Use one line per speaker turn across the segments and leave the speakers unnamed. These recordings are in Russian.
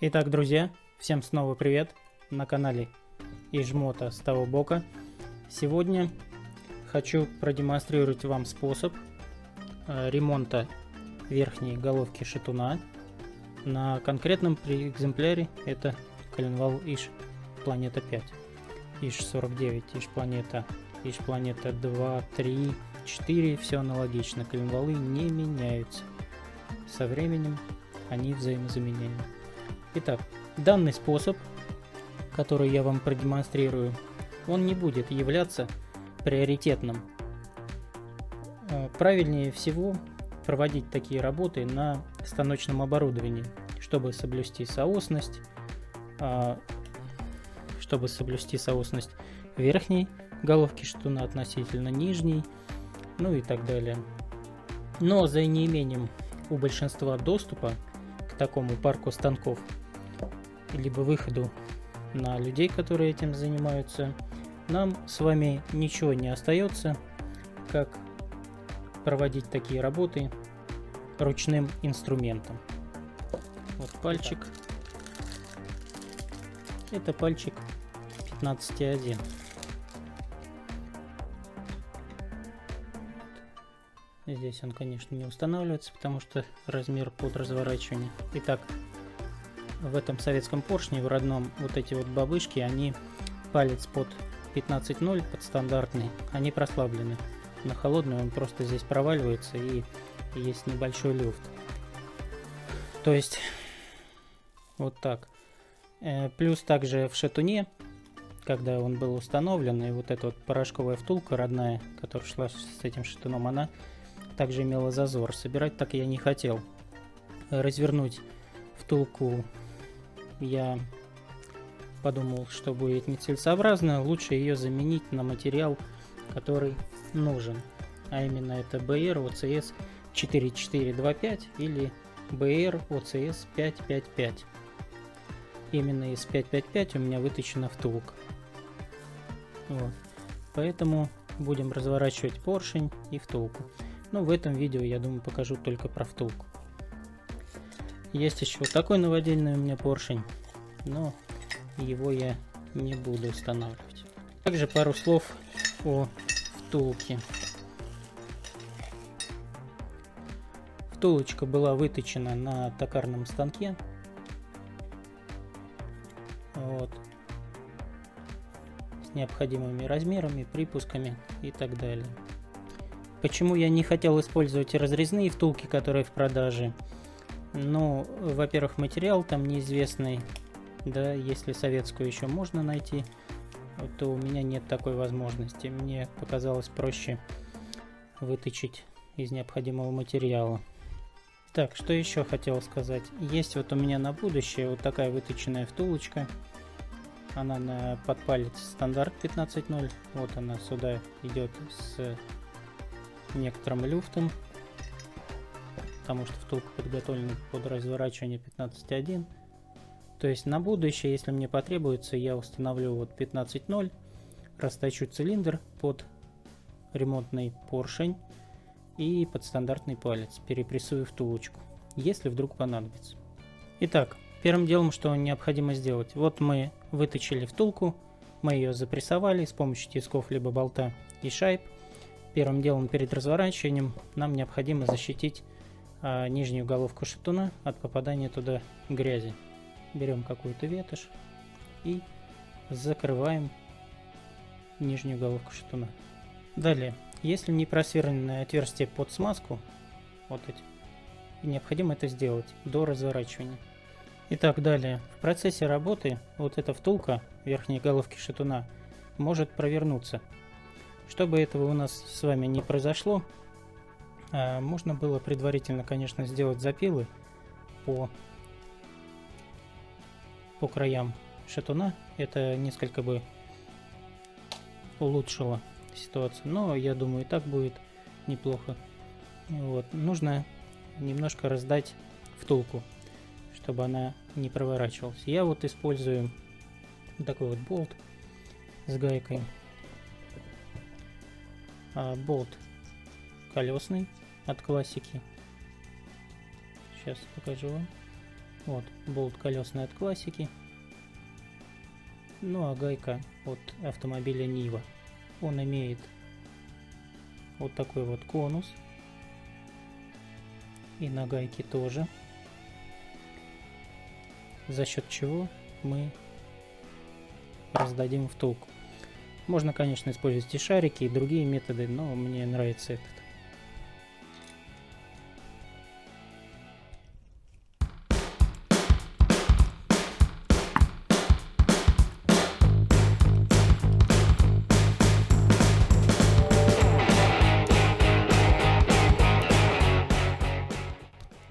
Итак, друзья, всем снова привет на канале Ижмота с того бока. Сегодня хочу продемонстрировать вам способ ремонта верхней головки шатуна на конкретном экземпляре. Это коленвал Иж Планета 5, Иж 49, Иж Планета 2, 3, 4, все аналогично. Коленвалы не меняются. Со временем они взаимозаменяемы. Итак, данный способ, который я вам продемонстрирую, он не будет являться приоритетным. Правильнее всего проводить такие работы на станочном оборудовании, чтобы соблюсти соосность, верхней головки шатуна относительно нижней, ну и так далее. Но за неимением у большинства доступа к такому парку станков, либо выходу на людей, которые этим занимаются, нам с вами ничего не остается, как проводить такие работы ручным инструментом. Вот пальчик. Это пальчик 15,1. Здесь он, конечно, не устанавливается, потому что размер под разворачивание. Итак, в этом советском поршне, в родном, вот эти вот бабышки, они палец под 15,0, под стандартный, они прослаблены. На холодный он просто здесь проваливается и есть небольшой люфт. То есть вот так. Плюс также в шатуне, когда он был установлен, и вот эта вот порошковая втулка родная, которая шла с этим шатуном, она также имела зазор. Собирать так я не хотел. Развернуть втулку я подумал, что будет нецелесообразно. Лучше ее заменить на материал, который нужен. А именно это BR OCS 4425 или BR OCS 555. Именно из 555 у меня выточена втулка. Вот. Поэтому будем разворачивать поршень и втулку. Но в этом видео, я думаю, покажу только про втулку. Есть еще вот такой новодельный у меня поршень, но его я не буду устанавливать. Также пару слов о втулке. Втулочка была выточена на токарном станке. Вот. С необходимыми размерами, припусками и так далее. Почему я не хотел использовать разрезные втулки, которые в продаже? Ну, во-первых, материал там неизвестный, да, если советскую еще можно найти, то у меня нет такой возможности. Мне показалось проще выточить из необходимого материала. Так, что еще хотел сказать. Есть вот у меня на будущее вот такая выточенная втулочка. Она на подпалец стандарт 15.0. Вот она сюда идет с некоторым люфтом, потому что втулка подготовлена под разворачивание 15.1. То есть на будущее, если мне потребуется, я установлю вот 15.0, расточу цилиндр под ремонтный поршень и под стандартный палец, перепрессую втулочку, если вдруг понадобится. Итак, первым делом, что необходимо сделать. Вот мы выточили втулку, мы ее запрессовали с помощью тисков либо болта и шайб. Первым делом перед разворачиванием нам необходимо защитить нижнюю головку шатуна от попадания туда грязи. Берем какую-то ветошь и закрываем нижнюю головку шатуна. Далее, если не просверленное отверстие под смазку, вот эти, необходимо это сделать до разворачивания. Итак, далее, в процессе работы вот эта втулка верхней головки шатуна может провернуться. Чтобы этого у нас с вами не произошло, можно было предварительно, конечно, сделать запилы по краям шатуна. Это несколько бы улучшило ситуацию, но я думаю, и так будет неплохо. Вот. Нужно немножко раздать втулку, чтобы она не проворачивалась. Я вот использую такой вот болт с гайкой. Болт колесный от классики. Сейчас покажу вам. Вот, болт колесный от классики. Ну а гайка от автомобиля Нива. Он имеет вот такой вот конус. И на гайке тоже. За счет чего мы раздадим втулку. Можно, конечно, использовать и шарики, и другие методы, но мне нравится этот.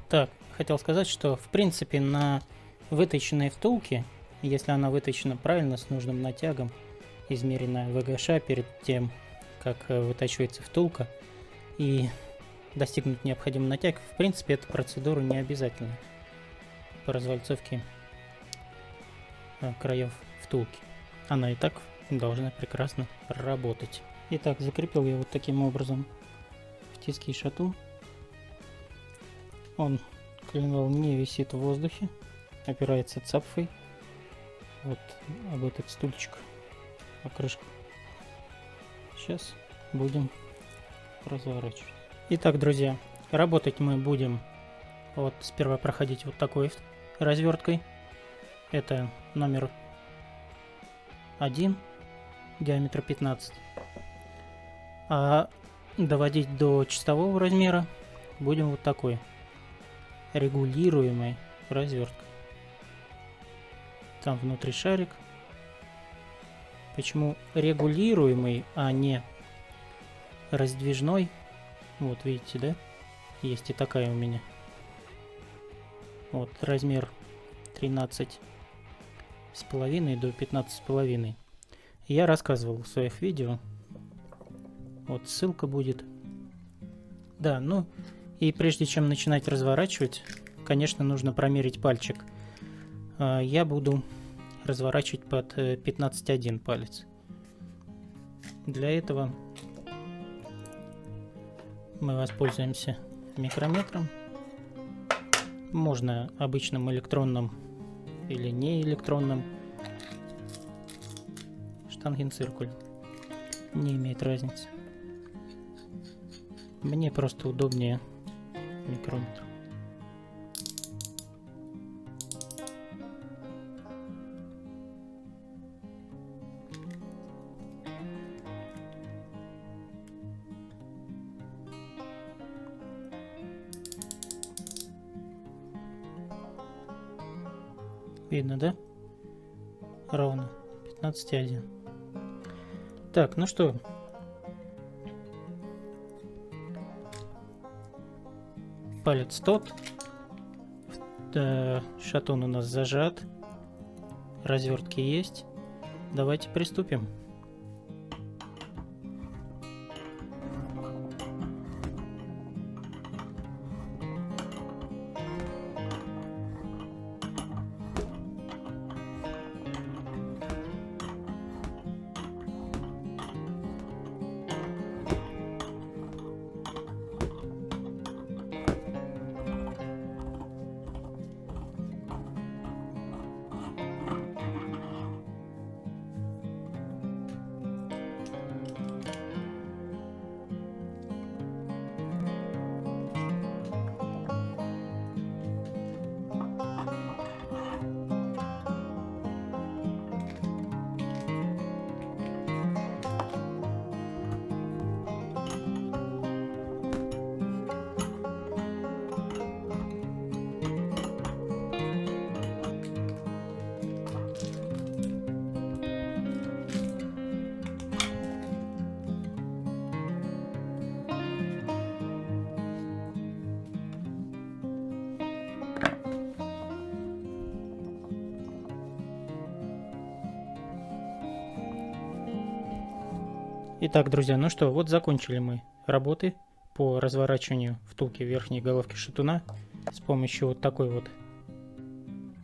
Так, хотел сказать, что в принципе на выточенной втулке, если она выточена правильно, с нужным натягом, измеренная ВГШ перед тем, как вытачивается втулка, и достигнуть необходимый натяг, в принципе, эта процедура не обязательна по развальцовке краев втулки. Она и так должна прекрасно работать. Итак, закрепил я вот таким образом в тиски шатун. Он, коленвал, не висит в воздухе, опирается цапфой вот об этот стульчик, о крышку. Сейчас будем разворачивать. Итак, друзья, работать мы будем вот сперва проходить вот такой разверткой. Это номер 1, диаметр 15. А доводить до чистового размера будем вот такой регулируемой разверткой. Там внутри шарик. Почему регулируемый, а не раздвижной? Вот видите, да? Есть и такая у меня. Вот размер 13,5 до 15,5. Я рассказывал в своих видео. Вот ссылка будет. Да, ну и прежде чем начинать разворачивать, конечно, нужно промерить пальчик. Я буду разворачивать под 15,1 палец. Для этого мы воспользуемся микрометром. Можно обычным электронным или не электронным. Штангенциркуль. Не имеет разницы. Мне просто удобнее микрометр. Видно, да? Ровно 15,1. Так, ну что? Палец тот. Шатун у нас зажат. Развертки есть. Давайте приступим. Итак, друзья, ну что, вот закончили мы работы по разворачиванию втулки верхней головки шатуна с помощью вот такой вот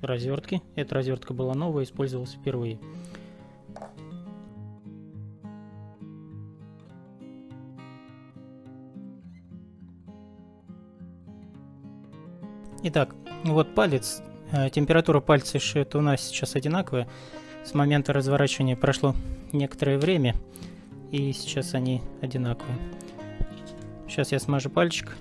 развертки. Эта развертка была новая, использовалась впервые. Итак, вот палец Температура пальца это у нас сейчас одинаковая. С момента разворачивания прошло некоторое время, и сейчас они одинаковые. Сейчас я смажу пальчик.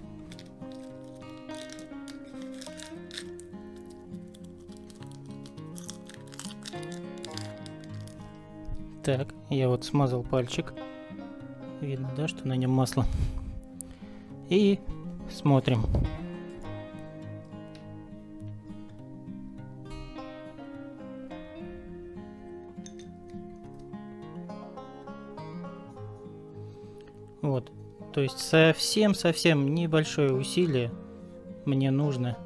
Так, я вот смазал пальчик. Видно, да, что на нем масло. И смотрим. Вот, то есть совсем небольшое усилие мне нужно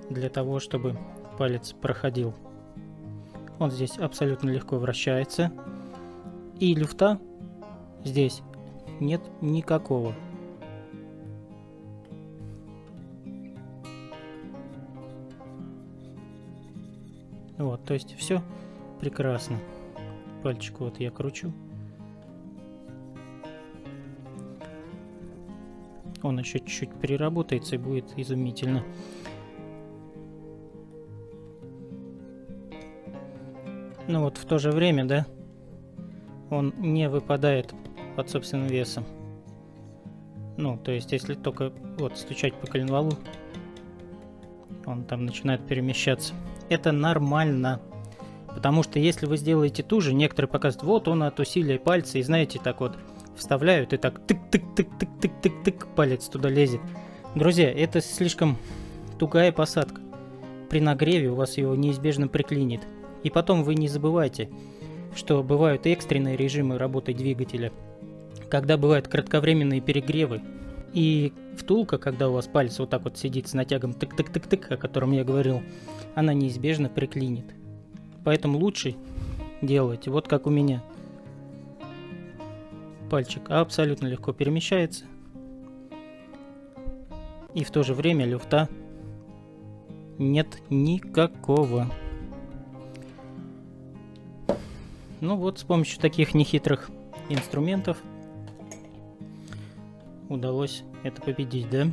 для того, чтобы палец проходил. Он здесь абсолютно легко вращается, и люфта здесь нет никакого. Вот, то есть все прекрасно. Пальчик вот я кручу. Он еще чуть-чуть переработается и будет изумительно. Но вот в то же время, да, он не выпадает под собственным весом. Ну, то есть, если только вот стучать по коленвалу, он там начинает перемещаться. Это нормально. Потому что если вы сделаете ту же, некоторые показывают, вот он от усилия пальца, и знаете, так вот вставляют, и так тык-тык-тык-тык-тык-тык, палец туда лезет. Друзья, это слишком тугая посадка. При нагреве у вас его неизбежно приклинит. И потом вы не забывайте, что бывают экстренные режимы работы двигателя, когда бывают кратковременные перегревы. И втулка, когда у вас палец вот так вот сидит с натягом тык-тык-тык-тык, о котором я говорил, она неизбежно приклинит. Поэтому лучше делайте вот как у меня. Пальчик абсолютно легко перемещается. И в то же время люфта нет никакого. Ну вот, с помощью таких нехитрых инструментов удалось это победить, да?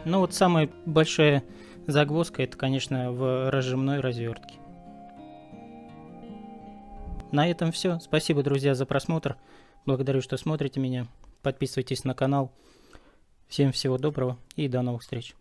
Ну вот самая большая загвоздка, это, конечно, в разжимной развертке. На этом все. Спасибо, друзья, за просмотр. Благодарю, что смотрите меня. Подписывайтесь на канал. Всем всего доброго и до новых встреч.